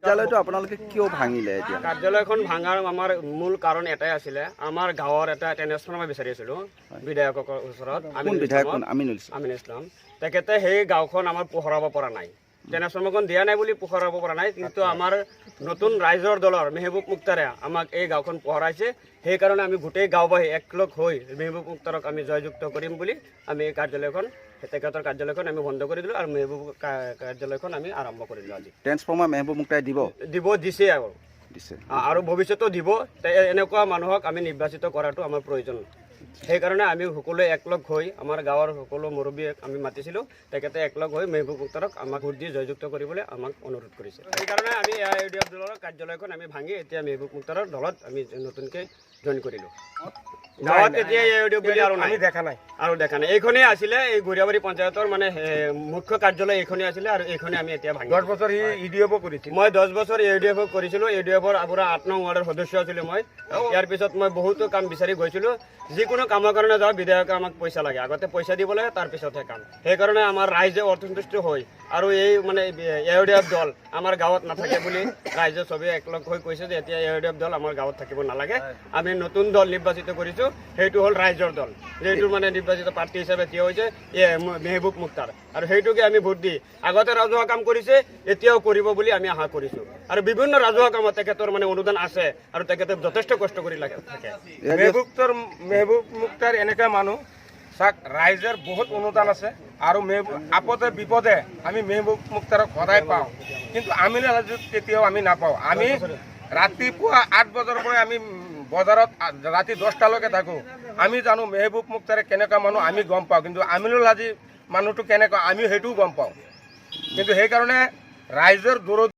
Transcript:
কাৰ্যালয়টো আপোনালোকে কিয় ভাঙিলে এতিয়া? কাৰ্যালয়খন ভাঙাৰ আমাৰ মূল কাৰণ এটাই আছিলে, আমাৰ গাঁৱৰ এটা ট্ৰেন্সফৰ্মাৰ বিচাৰি আছিলোঁ বিধায়কৰ ওচৰত। কোন বিধায়ক? আমিন ইছলাম। তেখেতে সেই গাঁওখন আমাৰ পোহৰাব পৰা নাই, ট্ৰেন্সফৰ্মাৰখন দিয়া নাই বুলি পোহৰাব পৰা নাই। কিন্তু আমাৰ নতুন ৰাইজৰ দলৰ মেহবুব মুক্তাৰে আমাক এই গাঁওখন পোহৰাইছে। সেইকাৰণে আমি গোটেই গাঁওবাসী একলগ হৈ মেহবুব মুক্তাৰক আমি জয়যুক্ত কৰিম বুলি আমি এই কাৰ্যালয়খন, তেখেতৰ কাৰ্যালয়খন আমি বন্ধ কৰি দিলোঁ আৰু মেহবুব কাৰ্যালয়খন আমি আৰম্ভ কৰিলোঁ। আজি ট্ৰেন্সফৰ্মাৰ মেহবুব মুক্তাই দিছে আৰু ভৱিষ্যতেও দিব। এনেকুৱা মানুহক আমি নিৰ্বাচিত কৰাটো আমাৰ প্ৰয়োজন। সেইকাৰণে আমি সকলোৱে একলগ হৈ আমাৰ গাঁৱৰ সকলো মুৰব্বীক আমি মাতিছিলোঁ। তেখেতে একলগ হৈ মেহবুব মুক্তাৰক আমাক ভোট দি জয়যুক্ত কৰিবলৈ আমাক অনুৰোধ কৰিছে। সেইকাৰণে আমি AIUDF দলৰ কাৰ্যালয়খন আমি ভাঙি এতিয়া মেহবুব মুক্তাৰৰ দলত আমি নতুনকৈ জইন কৰিলোঁ। গাঁৱত এতিয়া AIUDF বুলি আৰু দেখা নাই। এইখনেই আছিলে, এই গৰিয়াবাৰী পঞ্চায়তৰ মানে মুখ্য কাৰ্যালয় এইখনেই আছিলে আৰু এইখনে আমি এতিয়া ভাঙি। 10 বছৰ AUDF কৰিছিল। মই 10 বছৰ AIUDF কৰিছিলোঁ। AIUDFৰ আপোনাৰ 8 নং ৱাৰ্ডৰ সদস্য আছিলোঁ মই। ইয়াৰ পিছত মই বহুতো কাম বিচাৰি গৈছিলোঁ। যিকোনো কামৰ কাৰণে যাওঁ, বিধায়কে আমাক পইচা লাগে, আগতে পইচা দিব লাগে, তাৰপিছতহে কাম। সেইকাৰণে আমাৰ ৰাইজে অসন্তুষ্ট হৈ আৰু এই মানে AIUDF দল আমাৰ গাঁৱত নাথাকে বুলি ৰাইজে চবেই একলগ হৈ কৈছে যে এতিয়া AIUDF দল আমাৰ গাঁৱত থাকিব নালাগে। আমি নতুন দল নিৰ্বাচিত কৰিছোঁ, সেইটো হ'ল ৰাইজৰ দল। যিটো মানে নিৰ্বাচিত প্ৰাৰ্থী হিচাপে থিয় হৈছে মেহবুব মুক্তাৰ, আৰু সেইটোকে আমি ভোট দি আগতে ৰাজহুৱা কাম কৰিছে, এতিয়াও কৰিব বুলি আমি আশা কৰিছোঁ। আৰু বিভিন্ন ৰাজহুৱা কামত তেখেতৰ মানে অনুদান আছে আৰু তেখেতে যথেষ্ট কষ্ট কৰি থাকে। মেহবুব মুক্তাৰ এনেকুৱা মানুহ চাক, ৰাইজৰ বহুত অনুদান আছে আৰু আপদে বিপদে আমি মেহবুব মুক্তাৰক সদায় পাওঁ, কিন্তু আমিনুল হাজীক কেতিয়াও আমি নাপাওঁ। আমি ৰাতিপুৱা 8 বজাৰ পৰা আমি বজাৰত ৰাতি 10টালৈকে থাকোঁ। আমি জানো মেহবুব মুক্তাৰে কেনেকুৱা মানুহ আমি গম পাওঁ, কিন্তু আমিনুল হাজী মানুহটো কেনেকুৱা আমি সেইটোও গম পাওঁ। কিন্তু সেইকাৰণে ৰাইজৰ দূৰত